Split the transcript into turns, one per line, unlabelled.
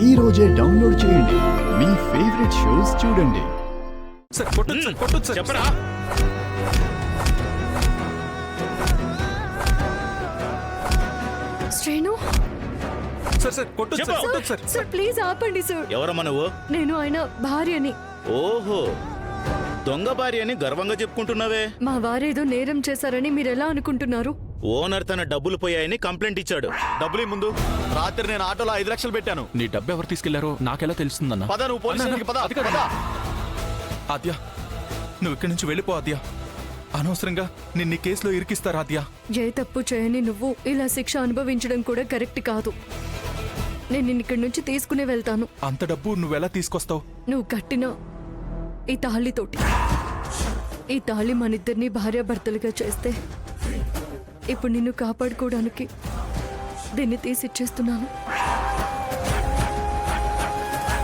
ఈ రోజే డౌన్లోడ్ చేయండి. మీ ఫేవరెట్ షోస్ చూడండి.
సార్ కొట్టొచ్చు సార్
చెప్పరా.
శ్రేణు
సార్ కొట్టొచ్చు సార్ కొట్టొచ్చు సార్.
సార్ ప్లీజ్ ఆపండి సార్.
ఎవరమ్మా నువ్వు?
నేను ఆయన భార్యని.
ఓహో, దొంగ భార్య అని గర్వంగా చెప్పుకుంటున్నావే.
మా వారేదో నేరం చేశారని మీరు ఎలా అనుకుంటున్నారు?
ఓనర్ తన డబ్బులు పోయాయని కంప్లైంట్ ఇచ్చాడు.
డబ్బులు ముందు రాత్రి నేను ఆటోలో 5 లక్షలు పెట్టాను.
నీ డబ్బు ఎవరు తీసుకెళ్లారో నాకెలా తెలుస్తుందన్న?
పద నువ్వు పోలీస్ స్టేషన్కి పద.
అది కాదు. ఆద్య, నువ్వు ఇక్కడి నుంచి వెళ్ళిపో ఆద్య. అనవసరంగా నిన్ను ఈ కేసులో ఇరికిస్తారు ఆద్య.
ఏ తప్పు చేయని నువ్వు ఇలా శిక్ష అనుభవించడం కూడా కరెక్ట్ కాదు. నేను నిన్ను ఇక్కడి నుంచి తీసుకునే వెళ్తాను.
అంత డబ్బు నువ్వెలా తీసుకొస్తావు?
నువ్వు కట్టిన ఈ తాళితోటి. ఈ తాళి మనిద్దరిని భార్యాభర్తలుగా చేస్తే ఇప్పుడు నిన్ను కాపాడుకోవడానికి దీన్ని తీసిచ్చేస్తున్నాను.